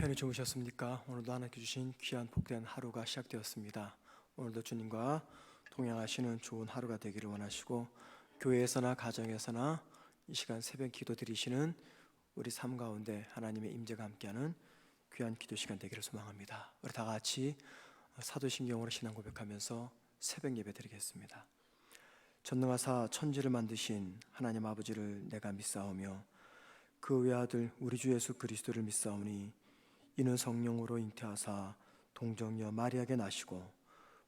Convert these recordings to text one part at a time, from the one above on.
편히 주무셨습니까? 오늘도 하나님께 주신 귀한 복된 하루가 시작되었습니다. 오늘도 주님과 동행하시는 좋은 하루가 되기를 원하시고, 교회에서나 가정에서나 이 시간 새벽 기도 드리시는 우리 삶 가운데 하나님의 임재가 함께하는 귀한 기도 시간 되기를 소망합니다. 우리 다 같이 사도신경으로 신앙 고백하면서 새벽 예배 드리겠습니다. 전능하사 천지를 만드신 하나님 아버지를 내가 믿사오며 그 외아들 우리 주 예수 그리스도를 믿사오니 이는 성령으로 잉태하사 동정녀 마리아에게 나시고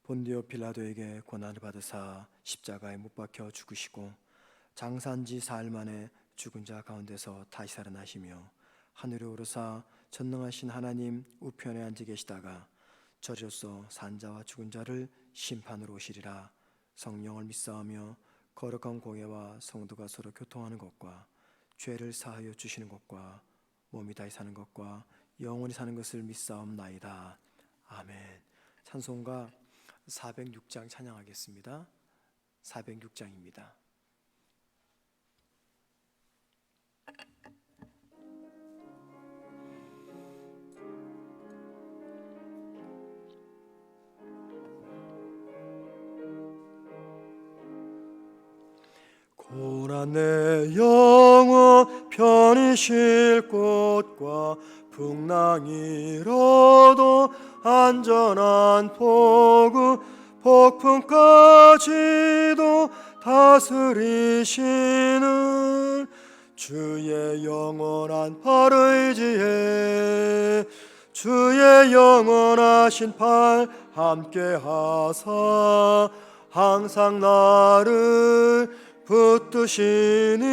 본디오 빌라도에게 고난을 받으사 십자가에 못 박혀 죽으시고 장사한지 사흘 만에 죽은 자 가운데서 다시 살아나시며 하늘에 오르사 전능하신 하나님 우편에 앉아 계시다가 저리로서 산 자와 죽은 자를 심판으로 오시리라. 성령을 믿사오며 거룩한 공예와 성도가 서로 교통하는 것과 죄를 사하여 주시는 것과 몸이 다시 사는 것과 영원히 사는 것을 믿사옵나이다. 아멘. 찬송가 406장 찬양하겠습니다. 406장입니다. 고난 내 영혼 편히 쉴 곳과 풍랑이로도 안전한 포구 폭풍까지도 다스리시는 주의 영원한 팔 의지에 주의 영원하신 팔 함께하사 항상 나를 붙드시니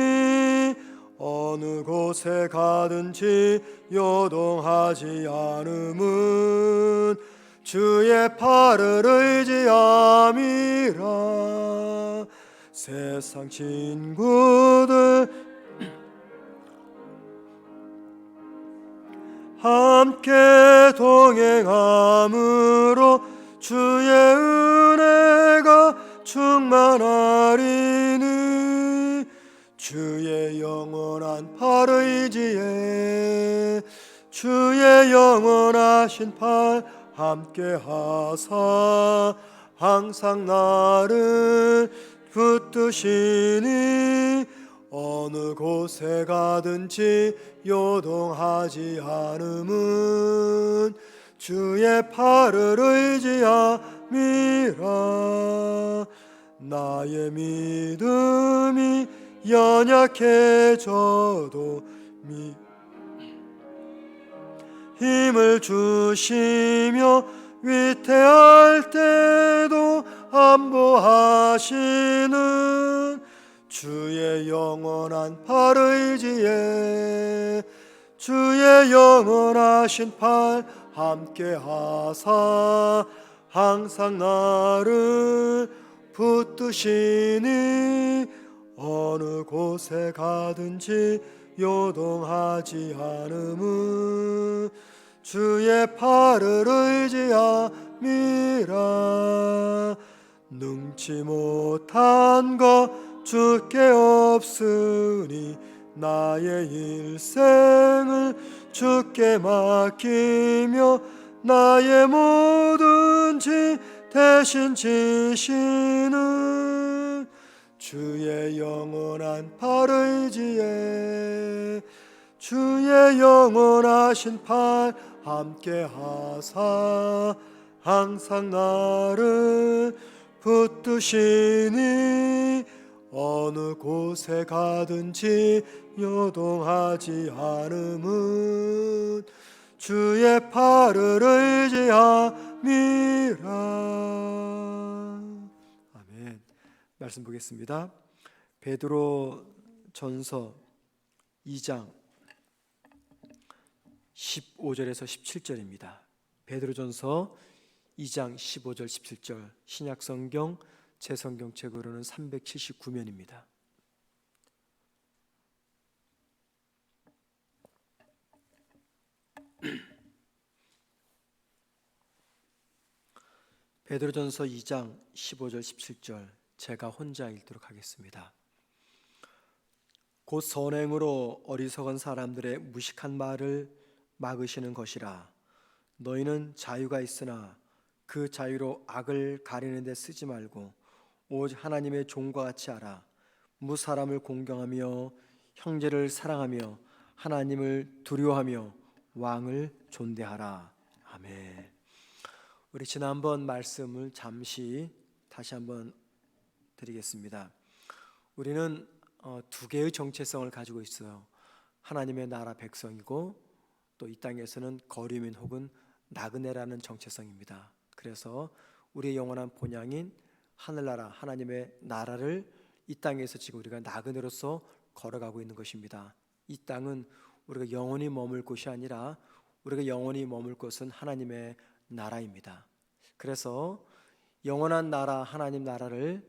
어느 곳에 가든지 요동하지 않음은 주의 팔을 의지함이라. 세상 친구들 함께 동행함으로 주의 은혜가 충만하리니 주의 영원한 팔 의지에 주의 영원하신 팔 함께하사 항상 나를 붙드시니 어느 곳에 가든지 요동하지 않음은 주의 팔을 의지함이라. 나의 믿음이 연약해져도 힘을 주시며 위태할 때도 안보하시는 주의 영원한 팔 의지에 주의 영원하신 팔 함께하사 항상 나를 붙드시니 어느 곳에 가든지 요동하지 않음은 주의 팔을 의지함이라. 능치 못한 것 주께 없으니 나의 일생을 주께 맡기며 나의 모든 짐 대신 지시는 주의 영원한 팔 의지에 주의 영원하신 팔 함께하사 항상 나를 붙드시니 어느 곳에 가든지 요동하지 않음은 주의 팔을 의지함이라. 아멘. 말씀 보겠습니다. 베드로 전서 2장 15절에서 17절입니다. 베드로 전서 2장 15절 17절 신약성경 제 성경책으로는 379면입니다. 베드로전서 2장 15절 17절 제가 혼자 읽도록 하겠습니다. 곧 선행으로 어리석은 사람들의 무식한 말을 막으시는 것이라. 너희는 자유가 있으나 그 자유로 악을 가리는 데 쓰지 말고 오직 하나님의 종과 같이 하라. 무사람을 공경하며 형제를 사랑하며 하나님을 두려워하며 왕을 존대하라. 아멘. 우리 지난번 말씀을 잠시 다시 한번 드리겠습니다. 우리는 두 개의 정체성을 가지고 있어요. 하나님의 나라 백성이고 또 이 땅에서는 거류민 혹은 나그네라는 정체성입니다. 그래서 우리의 영원한 본향인 하늘나라 하나님의 나라를 이 땅에서 지금 우리가 나그네로서 걸어가고 있는 것입니다. 이 땅은 우리가 영원히 머물 곳이 아니라 우리가 영원히 머물 곳은 하나님의 나라입니다. 그래서 영원한 나라 하나님 나라를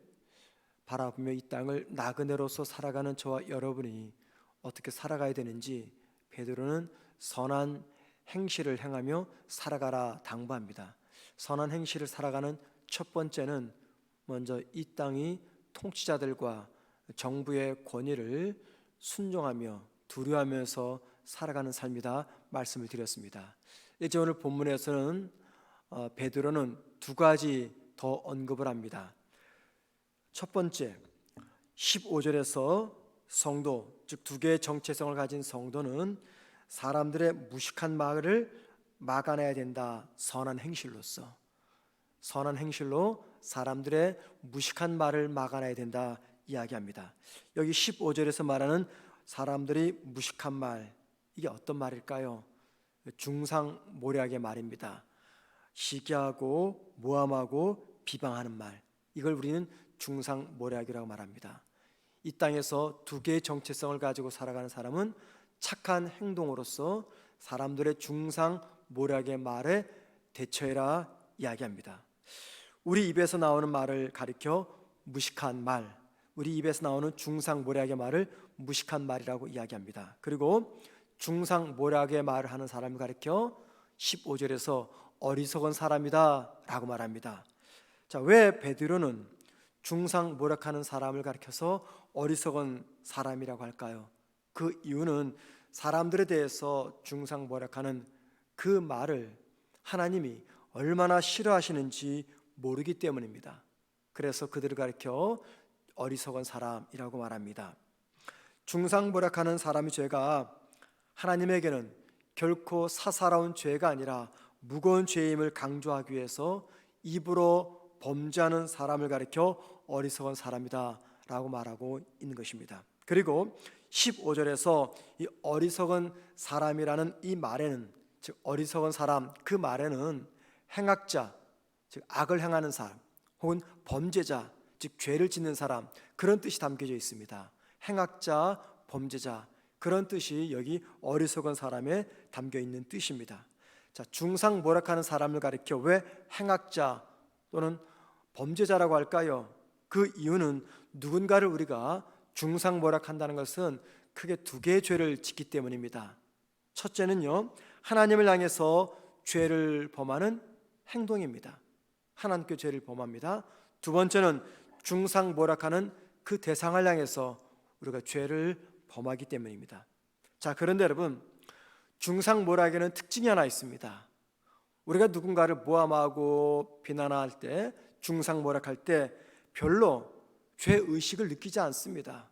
바라보며 이 땅을 나그네로서 살아가는 저와 여러분이 어떻게 살아가야 되는지 베드로는 선한 행실을 행하며 살아가라 당부합니다. 선한 행실을 살아가는 첫 번째는 먼저 이 땅이 통치자들과 정부의 권위를 순종하며 두려워하면서 살아가는 삶이다 말씀을 드렸습니다. 이제 오늘 본문에서는 베드로는 두 가지 더 언급을 합니다. 첫 번째 15절에서 성도, 즉 두 개의 정체성을 가진 성도는 사람들의 무식한 말을 막아내야 된다. 선한 행실로서, 선한 행실로 사람들의 무식한 말을 막아내야 된다 이야기합니다. 여기 15절에서 말하는 사람들이 무식한 말, 이게 어떤 말일까요? 중상모략의 말입니다. 시기하고 모함하고 비방하는 말, 이걸 우리는 중상모략이라고 말합니다. 이 땅에서 두 개의 정체성을 가지고 살아가는 사람은 착한 행동으로서 사람들의 중상모략의 말에 대처해라 이야기합니다. 우리 입에서 나오는 말을 가리켜 무식한 말, 우리 입에서 나오는 중상모략의 말을 무식한 말이라고 이야기합니다. 그리고 중상모략의 말을 하는 사람을 가리켜 15절에서 어리석은 사람이다 라고 말합니다. 자, 왜 베드로는 중상모략하는 사람을 가리켜서 어리석은 사람이라고 할까요? 그 이유는 사람들에 대해서 중상모략하는 그 말을 하나님이 얼마나 싫어하시는지 모르기 때문입니다. 그래서 그들을 가리켜 어리석은 사람이라고 말합니다. 중상모략하는 사람의 죄가 하나님에게는 결코 사사로운 죄가 아니라 무거운 죄임을 강조하기 위해서 입으로 범죄하는 사람을 가리켜 어리석은 사람이다 라고 말하고 있는 것입니다. 그리고 15절에서 이 어리석은 사람이라는 이 말에는, 즉 어리석은 사람, 그 말에는 행악자, 즉 악을 행하는 사람, 혹은 범죄자, 즉 죄를 짓는 사람, 그런 뜻이 담겨져 있습니다. 행악자, 범죄자, 그런 뜻이 여기 어리석은 사람에 담겨 있는 뜻입니다. 자, 중상모략하는 사람을 가리켜 왜 행악자 또는 범죄자라고 할까요? 그 이유는 누군가를 우리가 중상모략한다는 것은 크게 두 개의 죄를 짓기 때문입니다. 첫째는요, 하나님을 향해서 죄를 범하는 행동입니다. 하나님께 죄를 범합니다. 두 번째는 중상모략하는 그 대상을 향해서 우리가 죄를 범하기 때문입니다. 자, 그런데 여러분, 중상모략에는 특징이 하나 있습니다. 우리가 누군가를 모함하고 비난할 때, 중상모략할 때 별로 죄의식을 느끼지 않습니다.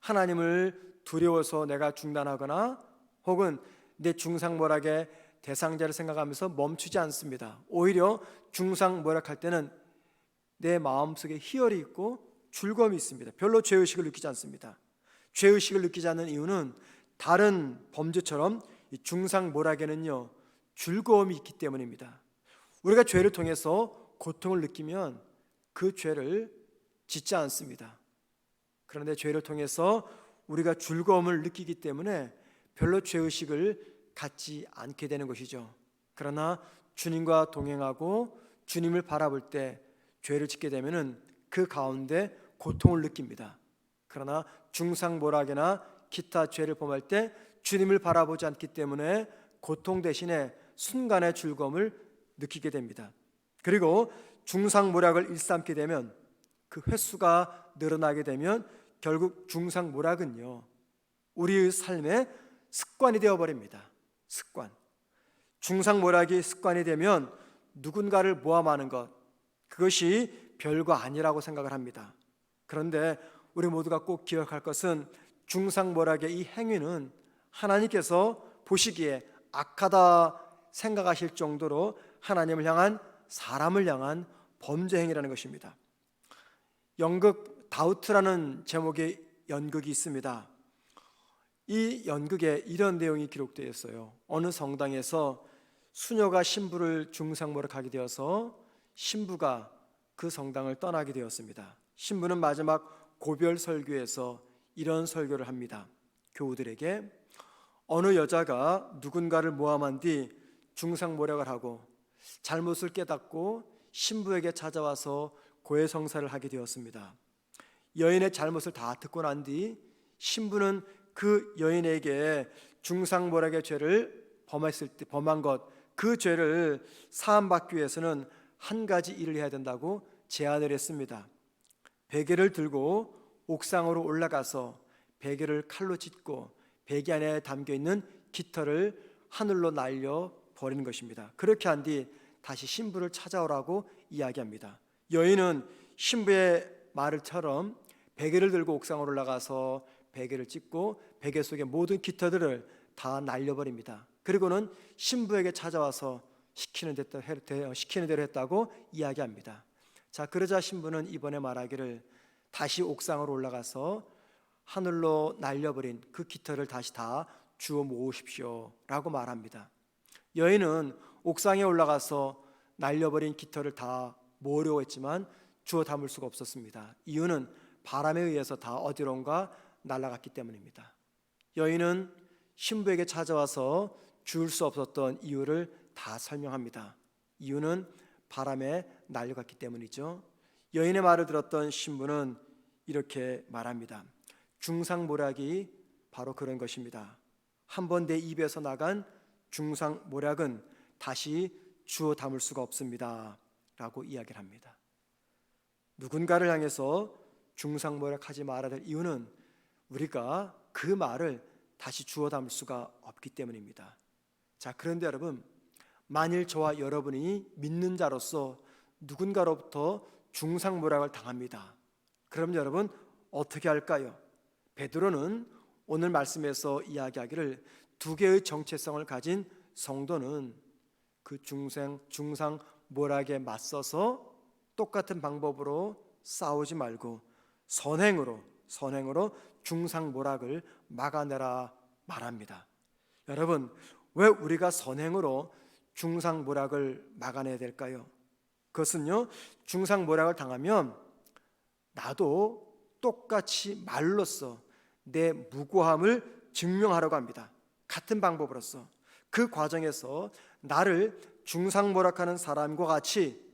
하나님을 두려워서 내가 중단하거나 혹은 내 중상모략의 대상자를 생각하면서 멈추지 않습니다. 오히려 중상모략할 때는 내 마음속에 희열이 있고 즐거움이 있습니다. 별로 죄의식을 느끼지 않습니다. 죄의식을 느끼지 않는 이유는 다른 범죄처럼 이 중상모략에는요 즐거움이 있기 때문입니다. 우리가 죄를 통해서 고통을 느끼면 그 죄를 짓지 않습니다. 그런데 죄를 통해서 우리가 즐거움을 느끼기 때문에 별로 죄의식을 갖지 않게 되는 것이죠. 그러나 주님과 동행하고 주님을 바라볼 때 죄를 짓게 되면 그 가운데 고통을 느낍니다. 그러나 중상모략이나 기타 죄를 범할 때 주님을 바라보지 않기 때문에 고통 대신에 순간의 즐거움을 느끼게 됩니다. 그리고 중상모략을 일삼게 되면 그 횟수가 늘어나게 되면 결국 중상모략은요 우리의 삶의 습관이 되어버립니다. 습관. 중상모략이 습관이 되면 누군가를 모함하는 것, 그것이 별거 아니라고 생각을 합니다. 그런데 우리 모두가 꼭 기억할 것은 중상모략의 이 행위는 하나님께서 보시기에 악하다 생각하실 정도로 하나님을 향한, 사람을 향한 범죄 행위라는 것입니다. 연극 다우트라는 제목의 연극이 있습니다. 이 연극에 이런 내용이 기록되어 있어요. 어느 성당에서 수녀가 신부를 중상모략하게 되어서 신부가 그 성당을 떠나게 되었습니다. 신부는 마지막 고별 설교에서 이런 설교를 합니다. 교우들에게 어느 여자가 누군가를 모함한 뒤 중상모략을 하고 잘못을 깨닫고 신부에게 찾아와서 고해성사를 하게 되었습니다. 여인의 잘못을 다 듣고 난 뒤 신부는 그 여인에게 중상모략의 죄를 범한 것, 그 죄를 사함받기 위해서는 한 가지 일을 해야 된다고 제안을 했습니다. 베개를 들고 옥상으로 올라가서 베개를 칼로 찢고 베개 안에 담겨있는 깃털을 하늘로 날려 버리는 것입니다. 그렇게 한 뒤 다시 신부를 찾아오라고 이야기합니다. 여인은 신부의 말을처럼 베개를 들고 옥상으로 올라가서 베개를 찢고 베개 속의 모든 깃털들을 다 날려버립니다. 그리고는 신부에게 찾아와서 시키는 대로 했다고 이야기합니다. 자, 그러자 신부는 이번에 말하기를 다시 옥상으로 올라가서 하늘로 날려버린 그 깃털을 다시 다 주워 모으십시오 라고 말합니다. 여인은 옥상에 올라가서 날려버린 깃털을 다 모으려고 했지만 주워 담을 수가 없었습니다. 이유는 바람에 의해서 다 어디론가 날아갔기 때문입니다. 여인은 신부에게 찾아와서 주울 수 없었던 이유를 다 설명합니다. 이유는 바람에 날려갔기 때문이죠. 여인의 말을 들었던 신부는 이렇게 말합니다. 중상모략이 바로 그런 것입니다. 한번 내 입에서 나간 중상모략은 다시 주워 담을 수가 없습니다 라고 이야기를 합니다. 누군가를 향해서 중상모략하지 말아야 될 이유는 우리가 그 말을 다시 주워 담을 수가 없기 때문입니다. 자, 그런데 여러분, 만일 저와 여러분이 믿는 자로서 누군가로부터 중상모략을 당합니다. 그럼 여러분 어떻게 할까요? 베드로는 오늘 말씀에서 이야기하기를 두 개의 정체성을 가진 성도는 그 중상모략에 맞서서 똑같은 방법으로 싸우지 말고 선행으로 중상모략을 막아내라 말합니다. 여러분, 왜 우리가 선행으로 중상모략을 막아내야 될까요? 그것은요, 중상모략을 당하면 나도 똑같이 말로써 내 무고함을 증명하려고 합니다. 같은 방법으로서 그 과정에서 나를 중상모략하는 사람과 같이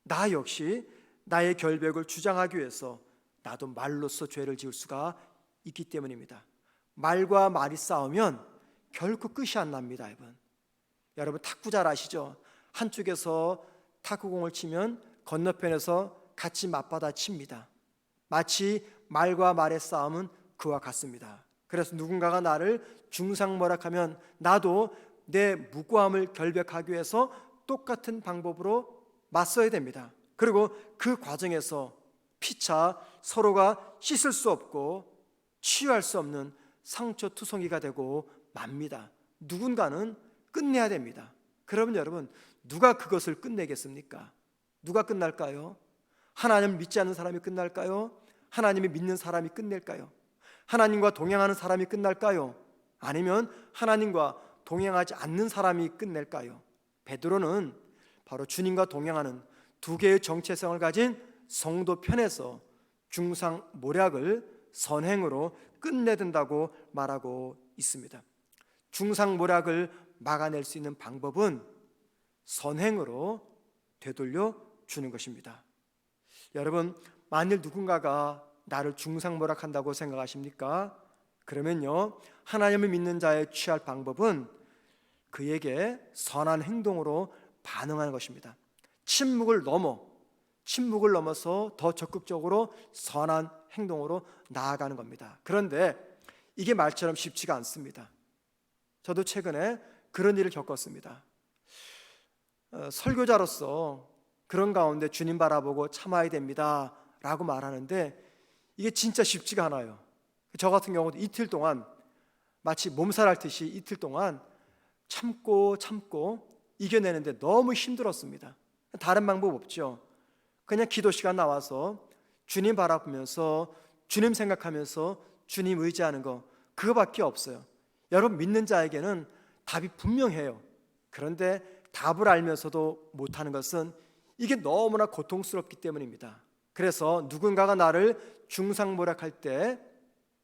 나 역시 나의 결백을 주장하기 위해서 나도 말로써 죄를 지을 수가 있기 때문입니다. 말과 말이 싸우면 결코 끝이 안 납니다. 여러분 탁구 잘 아시죠? 한쪽에서 탁구공을 치면 건너편에서 같이 맞받아 칩니다. 마치 말과 말의 싸움은 그와 같습니다. 그래서 누군가가 나를 중상모략하면 나도 내 무고함을 결백하기 위해서 똑같은 방법으로 맞서야 됩니다. 그리고 그 과정에서 피차 서로가 씻을 수 없고 치유할 수 없는 상처투성이가 되고 맙니다. 누군가는 끝내야 됩니다. 그러면 여러분, 누가 그것을 끝내겠습니까? 누가 끝날까요? 하나님을 믿지 않는 사람이 끝날까요? 하나님을 믿는 사람이 끝낼까요? 하나님과 동행하는 사람이 끝날까요? 아니면 하나님과 동행하지 않는 사람이 끝낼까요? 베드로는 바로 주님과 동행하는 두 개의 정체성을 가진 성도 편에서 중상모략을 선행으로 끝내야 된다고 말하고 있습니다. 중상모략을 막아낼 수 있는 방법은 선행으로 되돌려 주는 것입니다. 여러분, 만일 누군가가 나를 중상모략한다고 생각하십니까? 그러면요, 하나님을 믿는 자의 취할 방법은 그에게 선한 행동으로 반응하는 것입니다. 침묵을 넘어서 더 적극적으로 선한 행동으로 나아가는 겁니다. 그런데 이게 말처럼 쉽지가 않습니다. 저도 최근에 그런 일을 겪었습니다. 설교자로서 그런 가운데 주님 바라보고 참아야 됩니다 라고 말하는데 이게 진짜 쉽지가 않아요. 저 같은 경우도 이틀 동안 마치 몸살 앓듯이 이틀 동안 참고 이겨내는데 너무 힘들었습니다. 다른 방법 없죠. 그냥 기도 시간 나와서 주님 바라보면서 주님 생각하면서 주님 의지하는 거, 그거밖에 없어요. 여러분, 믿는 자에게는 답이 분명해요. 그런데 답을 알면서도 못하는 것은 이게 너무나 고통스럽기 때문입니다. 그래서 누군가가 나를 중상모략할 때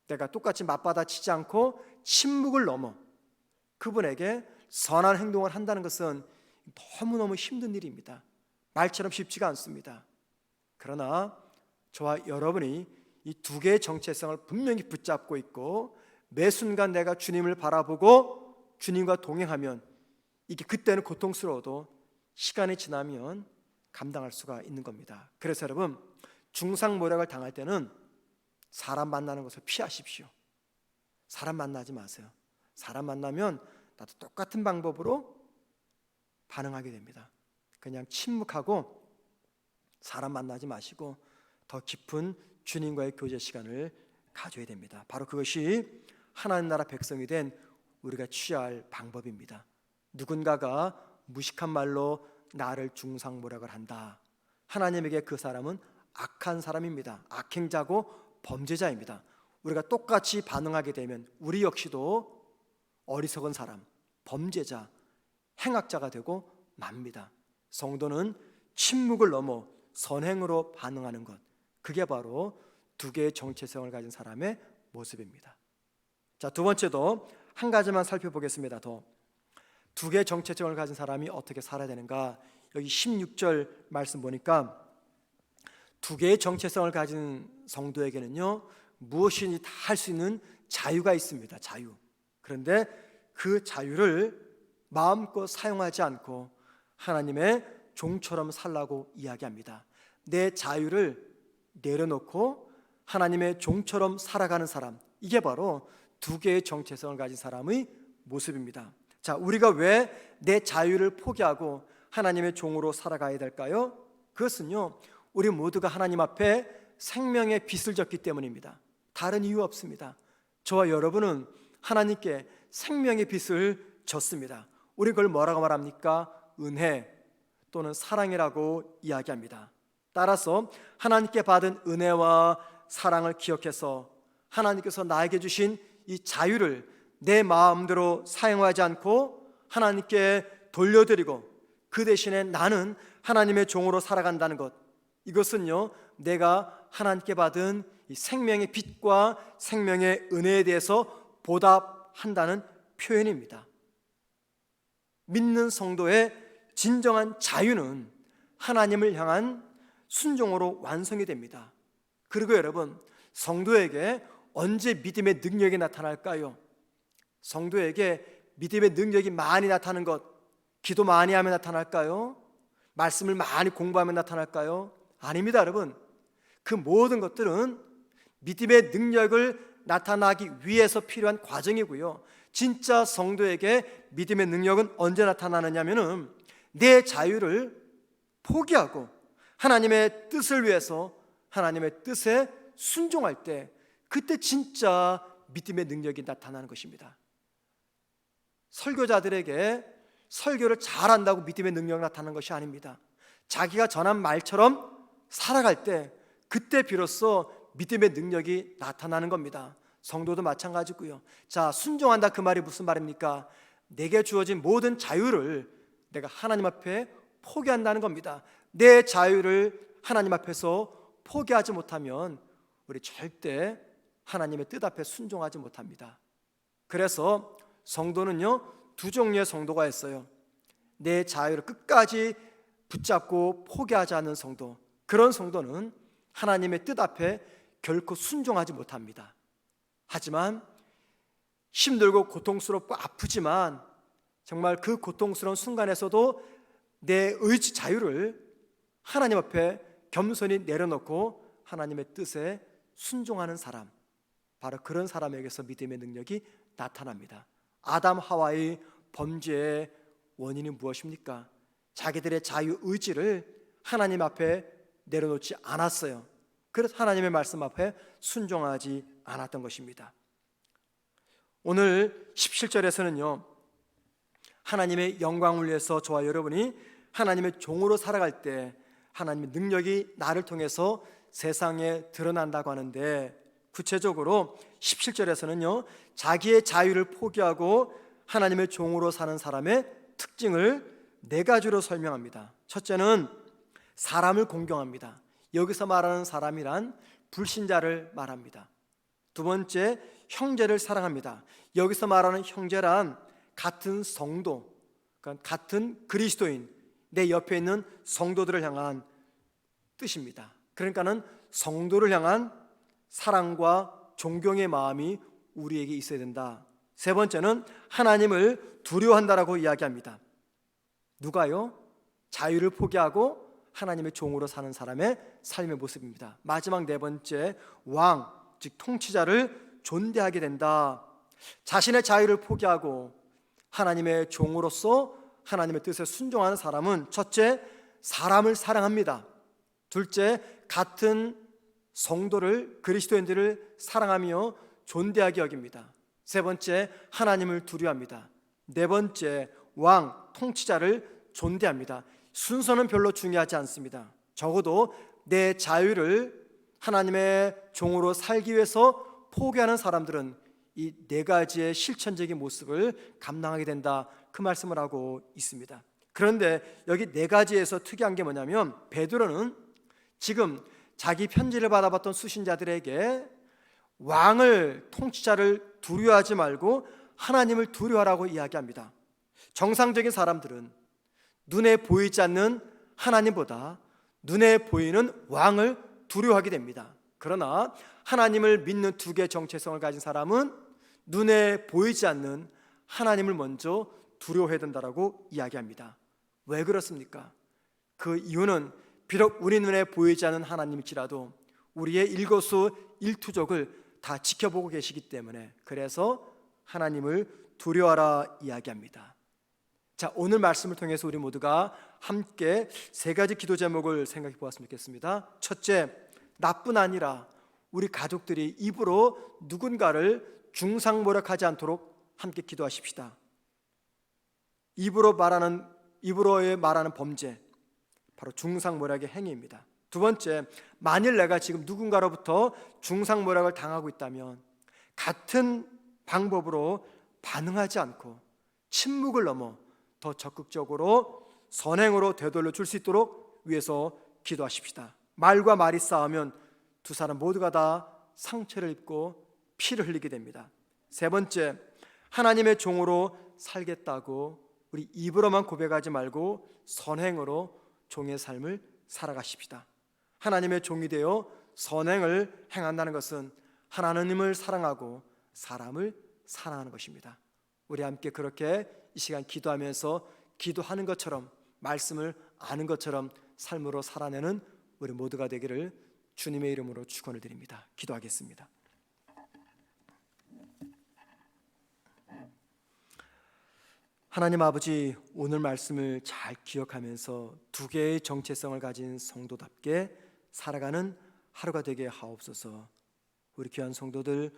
내가 똑같이 맞받아치지 않고 침묵을 넘어 그분에게 선한 행동을 한다는 것은 너무너무 힘든 일입니다. 말처럼 쉽지가 않습니다. 그러나 저와 여러분이 이 두 개의 정체성을 분명히 붙잡고 있고 매 순간 내가 주님을 바라보고 주님과 동행하면 이게 그때는 고통스러워도 시간이 지나면 감당할 수가 있는 겁니다. 그래서 여러분, 중상모략을 당할 때는 사람 만나는 것을 피하십시오. 사람 만나지 마세요. 사람 만나면 나도 똑같은 방법으로 반응하게 됩니다. 그냥 침묵하고 사람 만나지 마시고 더 깊은 주님과의 교제 시간을 가져야 됩니다. 바로 그것이 하나님 나라 백성이 된 우리가 취할 방법입니다. 누군가가 무식한 말로 나를 중상모략을 한다. 하나님에게 그 사람은 악한 사람입니다. 악행자고 범죄자입니다. 우리가 똑같이 반응하게 되면 우리 역시도 어리석은 사람, 범죄자, 행악자가 되고 맙니다. 성도는 침묵을 넘어 선행으로 반응하는 것, 그게 바로 두 개의 정체성을 가진 사람의 모습입니다. 자, 두 번째도 한 가지만 살펴보겠습니다. 두 개의 정체성을 가진 사람이 어떻게 살아야 되는가? 여기 16절 말씀 보니까 두 개의 정체성을 가진 성도에게는요, 무엇이든지 다 할 수 있는 자유가 있습니다. 자유. 그런데 그 자유를 마음껏 사용하지 않고 하나님의 종처럼 살라고 이야기합니다. 내 자유를 내려놓고 하나님의 종처럼 살아가는 사람, 이게 바로 두 개의 정체성을 가진 사람의 모습입니다. 자, 우리가 왜 내 자유를 포기하고 하나님의 종으로 살아가야 될까요? 그것은요, 우리 모두가 하나님 앞에 생명의 빚을 졌기 때문입니다. 다른 이유 없습니다. 저와 여러분은 하나님께 생명의 빚을 졌습니다. 우리 그걸 뭐라고 말합니까? 은혜 또는 사랑이라고 이야기합니다. 따라서 하나님께 받은 은혜와 사랑을 기억해서 하나님께서 나에게 주신 이 자유를 내 마음대로 사용하지 않고 하나님께 돌려드리고 그 대신에 나는 하나님의 종으로 살아간다는 것, 이것은요, 내가 하나님께 받은 이 생명의 빛과 생명의 은혜에 대해서 보답한다는 표현입니다. 믿는 성도의 진정한 자유는 하나님을 향한 순종으로 완성이 됩니다. 그리고 여러분, 성도에게 언제 믿음의 능력이 나타날까요? 성도에게 믿음의 능력이 많이 나타나는 것, 기도 많이 하면 나타날까요? 말씀을 많이 공부하면 나타날까요? 아닙니다, 여러분. 그 모든 것들은 믿음의 능력을 나타나기 위해서 필요한 과정이고요. 진짜 성도에게 믿음의 능력은 언제 나타나느냐면은 내 자유를 포기하고 하나님의 뜻을 위해서 하나님의 뜻에 순종할 때, 그때 진짜 믿음의 능력이 나타나는 것입니다. 설교자들에게 설교를 잘한다고 믿음의 능력이 나타나는 것이 아닙니다. 자기가 전한 말처럼 살아갈 때, 그때 비로소 믿음의 능력이 나타나는 겁니다. 성도도 마찬가지고요. 자, 순종한다, 그 말이 무슨 말입니까? 내게 주어진 모든 자유를 내가 하나님 앞에 포기한다는 겁니다. 내 자유를 하나님 앞에서 포기하지 못하면 우리 절대 하나님의 뜻 앞에 순종하지 못합니다. 그래서 성도는요, 두 종류의 성도가 있어요. 내 자유를 끝까지 붙잡고 포기하지 않는 성도, 그런 성도는 하나님의 뜻 앞에 결코 순종하지 못합니다. 하지만 힘들고 고통스럽고 아프지만 정말 그 고통스러운 순간에서도 내 의지 자유를 하나님 앞에 겸손히 내려놓고 하나님의 뜻에 순종하는 사람, 바로 그런 사람에게서 믿음의 능력이 나타납니다. 아담 하와의 범죄의 원인이 무엇입니까? 자기들의 자유 의지를 하나님 앞에 내려놓지 않았어요. 그래서 하나님의 말씀 앞에 순종하지 않았던 것입니다. 오늘 17절에서는요, 하나님의 영광을 위해서 저와 여러분이 하나님의 종으로 살아갈 때 하나님의 능력이 나를 통해서 세상에 드러난다고 하는데, 구체적으로 17절에서는요 자기의 자유를 포기하고 하나님의 종으로 사는 사람의 특징을 네 가지로 설명합니다. 첫째는 사람을 공경합니다. 여기서 말하는 사람이란 불신자를 말합니다. 두 번째, 형제를 사랑합니다. 여기서 말하는 형제란 같은 성도, 그러니까 같은 그리스도인, 내 옆에 있는 성도들을 향한 뜻입니다. 그러니까는 성도를 향한 사랑과 존경의 마음이 우리에게 있어야 된다. 세 번째는 하나님을 두려워한다라고 이야기합니다. 누가요? 자유를 포기하고 하나님의 종으로 사는 사람의 삶의 모습입니다. 마지막 네 번째, 왕, 즉 통치자를 존대하게 된다. 자신의 자유를 포기하고 하나님의 종으로서 하나님의 뜻에 순종하는 사람은 첫째, 사람을 사랑합니다. 둘째, 같은 성도를, 그리스도인들을 사랑하며 존대하게 여깁니다. 세 번째, 하나님을 두려워합니다. 네 번째, 왕, 통치자를 존대합니다. 순서는 별로 중요하지 않습니다. 적어도 내 자유를 하나님의 종으로 살기 위해서 포기하는 사람들은 이 네 가지의 실천적인 모습을 감당하게 된다, 그 말씀을 하고 있습니다. 그런데 여기 네 가지에서 특이한 게 뭐냐면, 베드로는 지금 자기 편지를 받아봤던 수신자들에게 왕을, 통치자를 두려워하지 말고 하나님을 두려워하라고 이야기합니다. 정상적인 사람들은 눈에 보이지 않는 하나님보다 눈에 보이는 왕을 두려워하게 됩니다. 그러나 하나님을 믿는 두 개의 정체성을 가진 사람은 눈에 보이지 않는 하나님을 먼저 두려워해야 된다라고 이야기합니다. 왜 그렇습니까? 그 이유는 비록 우리 눈에 보이지 않는 하나님일지라도 우리의 일거수일투족을 다 지켜보고 계시기 때문에, 그래서 하나님을 두려워하라 이야기합니다. 자, 오늘 말씀을 통해서 우리 모두가 함께 세 가지 기도 제목을 생각해 보았으면 좋겠습니다. 첫째, 나뿐 아니라 우리 가족들이 입으로 누군가를 중상모략하지 않도록 함께 기도하십시다. 입으로 말하는 범죄, 바로 중상모략의 행위입니다. 두 번째, 만일 내가 지금 누군가로부터 중상모략을 당하고 있다면 같은 방법으로 반응하지 않고 침묵을 넘어 더 적극적으로 선행으로 되돌려 줄 수 있도록 위해서 기도하십시다. 말과 말이 싸우면 두 사람 모두가 다 상처를 입고 피를 흘리게 됩니다. 세 번째, 하나님의 종으로 살겠다고 우리 입으로만 고백하지 말고 선행으로 종의 삶을 살아가십시다. 하나님의 종이 되어 선행을 행한다는 것은 하나님을 사랑하고 사람을 사랑하는 것입니다. 우리 함께 그렇게 이 시간 기도하면서 기도하는 것처럼, 말씀을 아는 것처럼 삶으로 살아내는 우리 모두가 되기를 주님의 이름으로 축원을 드립니다. 기도하겠습니다. 하나님 아버지, 오늘 말씀을 잘 기억하면서 두 개의 정체성을 가진 성도답게 살아가는 하루가 되게 하옵소서. 우리 귀한 성도들,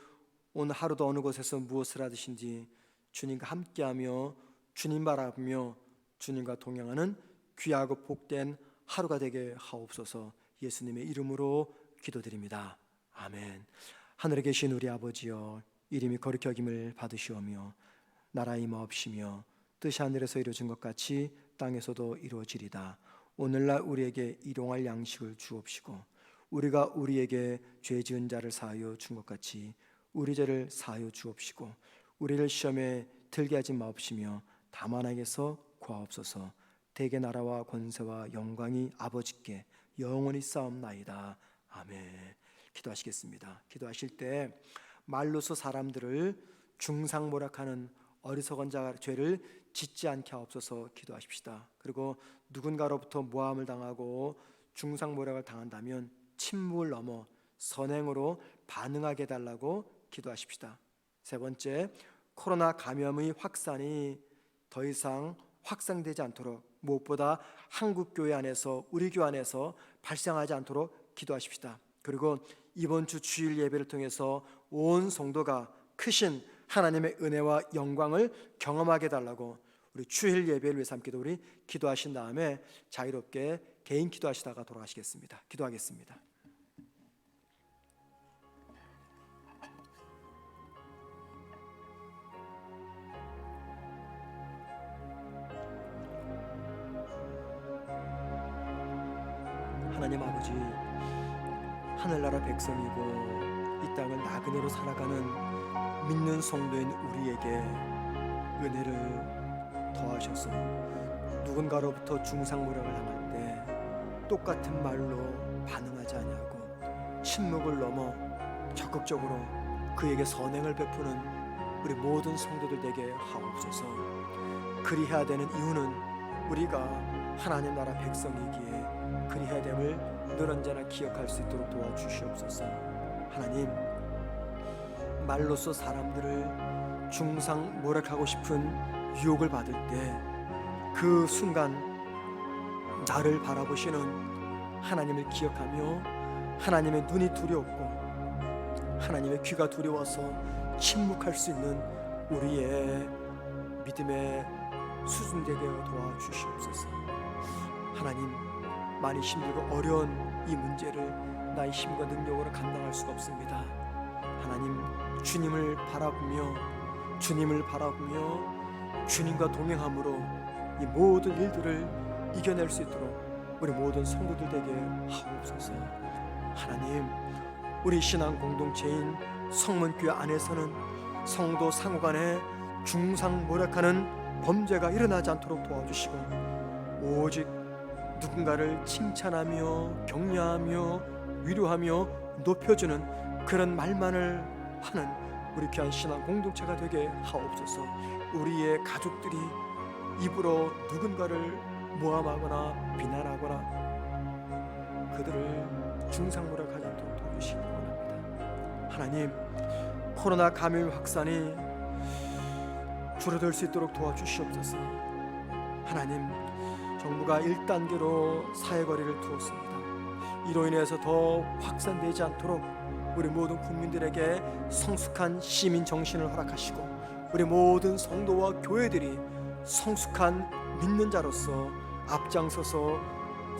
오늘 하루도 어느 곳에서 무엇을 하듯인지 주님과 함께하며 주님 바라보며 주님과 동행하는 귀하고 복된 하루가 되게 하옵소서. 예수님의 이름으로 기도드립니다. 아멘. 하늘에 계신 우리 아버지여, 이름이 거룩히 여김을 받으시오며 나라 임하옵시며 뜻이 하늘에서 이루어진 것 같이 땅에서도 이루어지리다. 오늘날 우리에게 일용할 양식을 주옵시고 우리가 우리에게 죄 지은 자를 사하여 준 것 같이 우리 죄를 사하여 주옵시고 우리를 시험에 들게 하지 마옵시며 다만 악에서 구하옵소서. 대개 나라와 권세와 영광이 아버지께 영원히 싸움나이다. 아멘. 기도하시겠습니다. 기도하실 때 말로서 사람들을 중상모략하는 어리석은 자 죄를 짓지 않게 하옵소서. 기도하십시다. 그리고 누군가로부터 모함을 당하고 중상모략을 당한다면 침묵을 넘어 선행으로 반응하게 해달라고 기도하십시다. 세 번째, 코로나 감염의 확산이 더 이상 확산되지 않도록 무엇보다 한국 교회 안에서, 우리 교회 안에서 발생하지 않도록 기도하십시다. 그리고 이번 주 주일 예배를 통해서 온 성도가 크신 하나님의 은혜와 영광을 경험하게 해달라고 우리 주일 예배를 위해서 함께 우리 기도하신 다음에 자유롭게 개인 기도하시다가 돌아가시겠습니다. 기도하겠습니다. 하나님 아버지, 하늘나라 백성이고 이 땅을 나그네로 살아가는 믿는 성도인 우리에게 은혜를 더하셔서 누군가로부터 중상모략을 당할 때 똑같은 말로 반응하지 아니하고 침묵을 넘어 적극적으로 그에게 선행을 베푸는 우리 모든 성도들 되게 하옵소서. 그리해야 되는 이유는 우리가 하나님 나라 백성이기에 그리해야 됨을 늘 언제나 기억할 수 있도록 도와주시옵소서. 하나님, 말로써 사람들을 중상모략하고 싶은 유혹을 받을 때 그 순간 나를 바라보시는 하나님을 기억하며 하나님의 눈이 두렵고 하나님의 귀가 두려워서 침묵할 수 있는 우리의 믿음의 수준 되게 도와주시옵소서. 하나님, 많이 힘들고 어려운 이 문제를 나의 힘과 능력으로 감당할 수가 없습니다. 하나님, 주님을 바라보며 주님과 동행함으로 이 모든 일들을 이겨낼 수 있도록 우리 모든 성도들 되게 하옵소서. 하나님, 우리 신앙 공동체인 성문교회 안에서는 성도 상호간에 중상모략하는 범죄가 일어나지 않도록 도와주시고 오직 누군가를 칭찬하며 격려하며 위로하며 높여주는 그런 말만을 하는 우리 귀한 신앙 공동체가 되게 하옵소서. 우리의 가족들이 입으로 누군가를 모함하거나 비난하거나 그들을 중상모략하지 않도록 도와주시기 원합니다. 하나님, 코로나 감염 확산이 줄어들 수 있도록 도와주시옵소서. 하나님, 정부가 1단계로 사회거리를 두었습니다. 이로 인해서 더 확산되지 않도록 우리 모든 국민들에게 성숙한 시민 정신을 허락하시고 우리 모든 성도와 교회들이 성숙한 믿는 자로서 앞장서서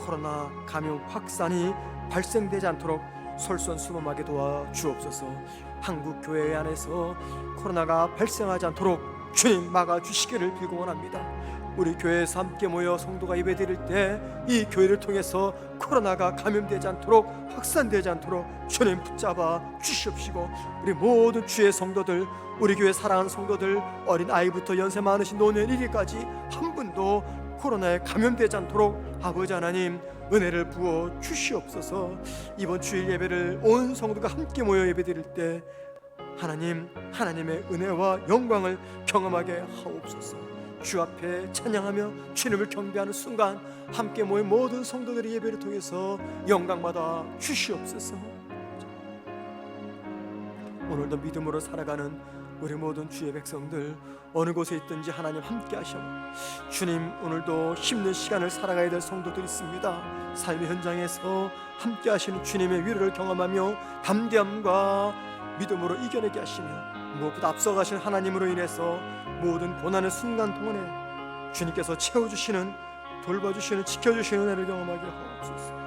코로나 감염 확산이 발생되지 않도록 솔선수범하게 도와주옵소서. 한국 교회 안에서 코로나가 발생하지 않도록 주님 막아주시기를 빌고 원합니다. 우리 교회에서 함께 모여 성도가 예배드릴 때 이 교회를 통해서 코로나가 감염되지 않도록 확산되지 않도록 주님 붙잡아 주시옵시고 우리 모든 주의 성도들, 우리 교회 사랑하는 성도들, 어린 아이부터 연세 많으신 노년 이르기까지 한 분도 코로나에 감염되지 않도록 아버지 하나님 은혜를 부어 주시옵소서. 이번 주일 예배를 온 성도가 함께 모여 예배드릴 때 하나님의 은혜와 영광을 경험하게 하옵소서. 주 앞에 찬양하며 주님을 경배하는 순간 함께 모인 모든 성도들의 예배를 통해서 영광받아 주시옵소서. 오늘도 믿음으로 살아가는 우리 모든 주의 백성들 어느 곳에 있든지 하나님 함께 하셔 주님, 오늘도 힘든 시간을 살아가야 될 성도들이 있습니다. 삶의 현장에서 함께 하시는 주님의 위로를 경험하며 담대함과 믿음으로 이겨내게 하시며 무엇보다 앞서가신 하나님으로 인해서 모든 고난의 순간 동안에 주님께서 채워주시는, 돌봐주시는, 지켜주시는 은혜를 경험하게 하옵소서.